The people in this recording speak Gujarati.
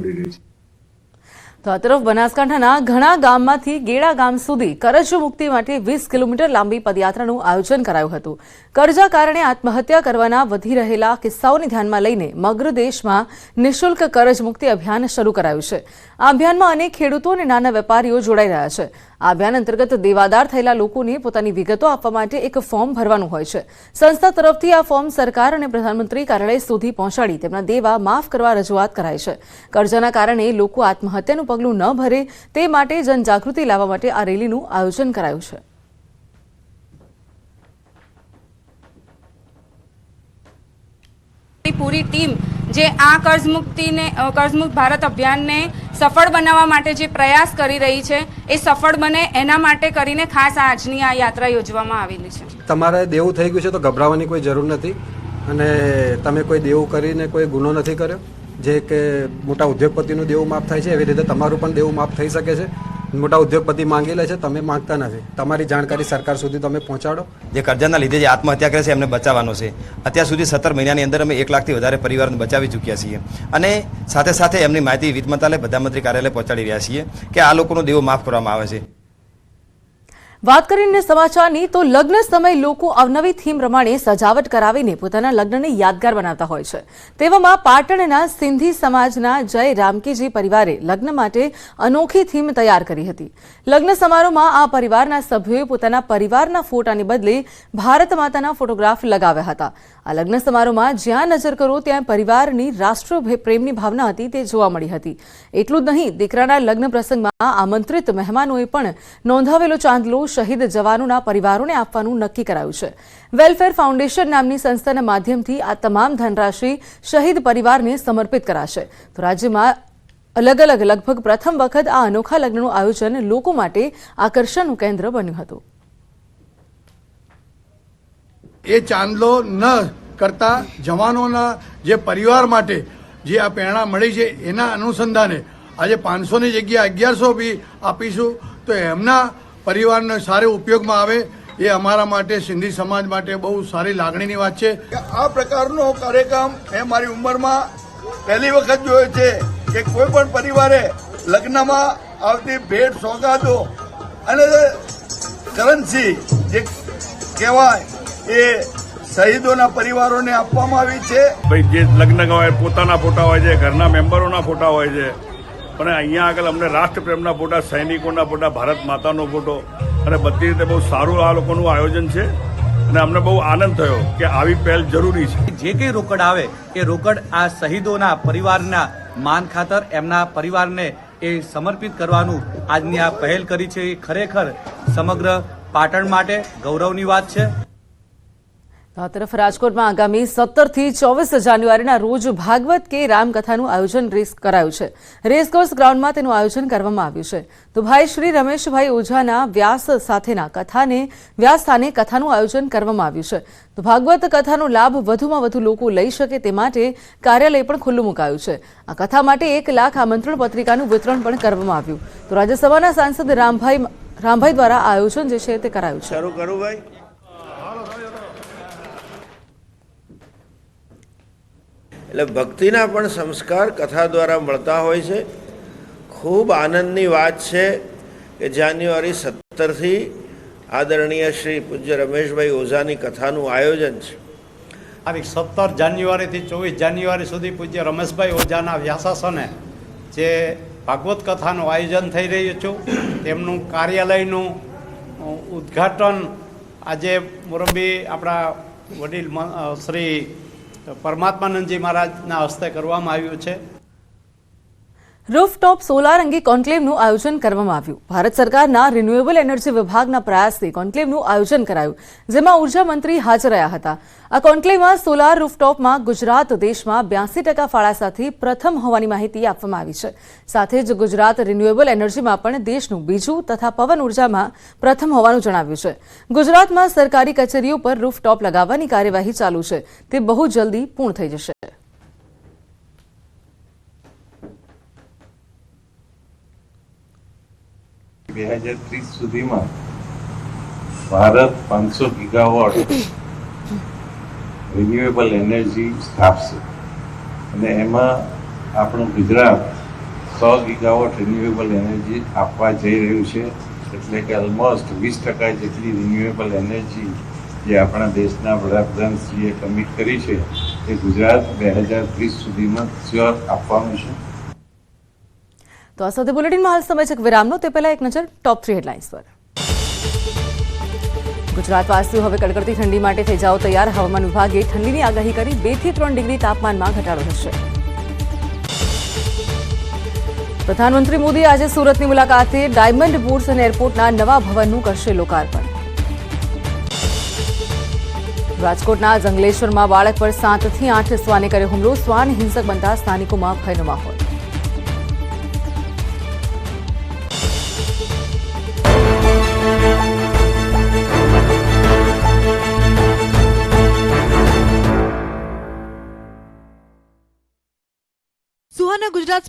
મળી રહી છે। તો આ તરફ બનાસકાંઠાના ઘણા ગામમાંથી ગેડા ગામ સુધી કરજ મુક્તિ માટે 20 કિલોમીટર લાંબી પદયાત્રાનું આયોજન કરાયું હતું। કરજા કારણે આત્મહત્યા કરવાના વધી રહેલા કિસ્સાઓને ધ્યાનમાં લઈને સમગ્ર દેશમાં નિઃશુલ્ક કરજ મુક્તિ અભિયાન શરૂ કરાયું છે। આ અભિયાનમાં અનેક ખેડૂતો અને નાના વેપારીઓ જોડાઈ રહ્યા છે। આ અભિયાન અંતર્ગત દેવાદાર થયેલા લોકોને પોતાની વિગતો આપવા માટે એક ફોર્મ ભરવાનું હોય છે। સંસ્થા તરફથી આ ફોર્મ સરકાર અને પ્રધાનમંત્રી કાર્યાલય સુધી પહોંચાડી તેમના દેવા માફ કરવા રજૂઆત કરાઈ છે। કરજાના કારણે લોકો આત્મહત્યાનું પગલું ન ભરે તે માટે જનજાગૃતિ લાવવા માટે આ રેલીનું આયોજન કરાયું છે। पूरी टीम जे आ कर्जमुक्त भारत अभियान ने सफल बनावा माटे जे प्रयास करी रही है ए सफल बने एना माटे करीने खास आजनी आ यात्रा योजवामां आवेली छे। तमारे देवुं थई गयुं छे तो गभरावानी कोई जरूर नहीं अने तमे कोई देवुं करीने कोई गुनो नहीं कर्यो जे के मोटा उद्योगपतिनुं देवुं माफ थाय छे एवी रीते तमारुं पण देवुं माफ थई शके छे। मोटा उद्योगपति मांगी ले छे तमे मांगता नहीं। तमारी जानकारी सरकार सुधी तमे पहोंचाडो। जे कर्जाना लीधे जे आत्महत्या करे छे एमने बचाववानो छे। अत्यार सुधी 17 महीनानी अंदर अमे 1 लाखथी वधारे परिवारने बचावी चूक्या छीए अने साथे साथे एमनी माहिती वित्त मंत्रालय प्रधानमंत्री कार्यालय पहोंचाडी रह्या छीए के आ लोकोनो देवो माफ करवामां आवे छे। વાત કરીને સમાચારની તો લગ્ન સમય લોકો અવનવી થીમ પ્રમાણે સજાવટ કરાવીને પોતાના લગ્નને યાદગાર બનાવતા હોય છે। તેવામાં પાટણના સિંધી સમાજના જય રામકીજી પરિવારે લગ્ન માટે અનોખી થીમ તૈયાર કરી હતી। લગ્ન સમારોહમાં આ પરિવારના સભ્યોએ પોતાના પરિવારના ફોટાને બદલે ભારત માતાના ફોટોગ્રાફ લગાવ્યા હતા। આ લગ્ન સમારોહમાં જ્યાં નજર કરો ત્યાં પરિવારની રાષ્ટ્ર પ્રેમની ભાવના હતી તે જોવા મળી હતી। એટલું જ નહીં, દીકરાના લગ્ન પ્રસંગમાં આમંત્રિત મહેમાનોએ પણ નોંધાવેલો ચાંદલો શહીદ જવાનોના પરિવારોને આપવાનું નક્કી કરાયું છે। વેલફેર ફાઉન્ડેશન નામની સંસ્થાના માધ્યમથી આ તમામ ધનરાશિ શહીદ પરિવારને સમર્પિત કરાશે। તો રાજ્યમાં अलग अलग लगभग प्रथम वखत आ अनोखा लग्नનું આયોજન લોકો માટે આકર્ષણનું કેન્દ્ર બન્યું હતું। એ ચાંદલો ન કરતા જવાનોના જે પરિવાર માટે જે આ પ્રેરણા મળી છે એના અનુસંધાને આજે 500 ની જગ્યાએ 1100 બી આપીશું તો એમના પરિવારને સારો ઉપયોગમાં આવે એ અમારા માટે સિંધી સમાજ માટે બહુ સારી લાગણીની વાત છે। આ પ્રકારનો કાર્યક્રમ મેં મારી ઉંમરમાં પહેલી વખત જોયો છે કે કોઈ પણ પરિવારે લગ્નમાં આવતી ભેટ સોગાદો અને કરન્સી જે કહેવાય એ શહીદોના પરિવારોને આપવામાં આવી છે। ભાઈ જે લગ્ન હોય પોતાના ફોટા હોય છે, ઘરના મેમ્બરોના ફોટા હોય છે, પણ અહીંયા આગળ અમને રાષ્ટ્રપ્રેમના ફોટા, સૈનિકોના ફોટા, ભારત માતાનો ફોટો અને બધી રીતે બહુ સારું આ લોકોનું આયોજન છે અને અમને બહુ આનંદ થયો કે આવી પહેલ જરૂરી છે। જે કંઈ રોકડ આવે એ રોકડ આ શહીદોના પરિવારના માન ખાતર એમના પરિવારને એ સમર્પિત કરવાનું આજની આ પહેલ કરી છે એ ખરેખર સમગ્ર પાટણ માટે ગૌરવની વાત છે। આ તરફ રાજકોટમાં આગામી 17 થી 24 જાન્યુઆરીના રોજ ભાગવત કે રામકથાનું આયોજન કરાયું છે। રેસકોર્સ ગ્રાઉન્ડમાં તેનું આયોજન કરવામાં આવ્યું છે। તો ભાઈ શ્રી રમેશભાઈ ઓઝાના વ્યાસ સ્થાને કથાનું આયોજન કરવામાં આવ્યું છે। તો ભાગવત કથાનો લાભ વધુમાં વધુ લોકો લઈ શકે તે માટે કાર્યાલય પણ ખુલ્લું મુકાયું છે। આ કથા માટે 1 લાખ આમંત્રણ પત્રિકાનું વિતરણ પણ કરવામાં આવ્યું। તો રાજ્યસભાના સાંસદ રામભાઈ દ્વારા આ આયોજન જે છે તે કરાયું છે। એટલે ભક્તિના પણ સંસ્કાર કથા દ્વારા મળતા હોય છે। ખૂબ આનંદની વાત છે કે જાન્યુઆરી 17થી આદરણીય શ્રી પૂજ્ય રમેશભાઈ ઓઝાની કથાનું આયોજન છે। 17 જાન્યુઆરીથી 24 જાન્યુઆરી સુધી પૂજ્ય રમેશભાઈ ઓઝાના વ્યાસાસને જે ભાગવત કથાનું આયોજન થઈ રહ્યું છે તેમનું કાર્યાલયનું ઉદ્ઘાટન આજે મોરબી આપણા વડીલ શ્રી પરમાત્માનંદજી મહારાજના હસ્તે કરવામાં આવ્યું છે। રૂફટોપ સોલાર અંગે કોન્ક્લેવનું આયોજન કરવામાં આવ્યું। ભારત સરકારના રિન્યુએબલ એનર્જી વિભાગના પ્રયાસથી કોન્ક્લેવનું આયોજન કરાયું, જેમાં ઉર્જા મંત્રી હાજર રહ્યા હતા। આ કોન્ક્લેવમાં સોલાર રૂફટોપમાં ગુજરાત દેશમાં 82% ફાળા સાથે પ્રથમ હોવાની માહિતી આપવામાં આવી છે। સાથે જ ગુજરાત રિન્યુએબલ એનર્જીમાં પણ દેશનું બીજું તથા પવન ઉર્જામાં પ્રથમ હોવાનું જણાવ્યું છે। ગુજરાતમાં સરકારી કચેરીઓ પર રૂફટોપ લગાવવાની કાર્યવાહી ચાલુ છે, તે બહુ જલ્દી પૂર્ણ થઈ જશે। 2030 સુધીમાં ભારત 500 ગીગાવોટ રિન્યુએબલ એનર્જી સ્થાપશે અને એમાં આપણું ગુજરાત 100 ગીગાવોટ રિન્યુએબલ એનર્જી આપવા જઈ રહ્યું છે. એટલે કે ઓલમોસ્ટ 20% જેટલી રિન્યુએબલ એનર્જી જે આપણા દેશના વડાપ્રધાનશ્રીએ કમિટ કરી છે એ ગુજરાત 2030 સુધીમાં શ્યોર આપવાનું છે. તો આ સાથે બુલેટિનમાં હાલ સમય છે એક વિરામનો. તે પહેલા એક નજર ટોપ 3 હેડલાઇન્સ પર. ગુજરાતવાસીઓ હવે કડકડતી ઠંડી માટે થઈ જાઓ તૈયાર. હવામાન વિભાગે ઠંડીની આગાહી કરી 2 થી 3 ડિગ્રી તાપમાનમાં ઘટાડો થશે. પ્રધાનમંત્રી મોદી આજે સુરતની મુલાકાતે ડાયમંડ બુર્સ અને એરપોર્ટના નવા ભવનનું કરશે લોકાર્પણ. રાજકોટના જંગલેશ્વરમાં બાળક પર 7 થી 8 શ્વાને કર્યો હુમલો. શ્વાન હિંસક બનતા સ્થાનિકોમાં ભયનો માહોલ. સુહાના ગુજરાત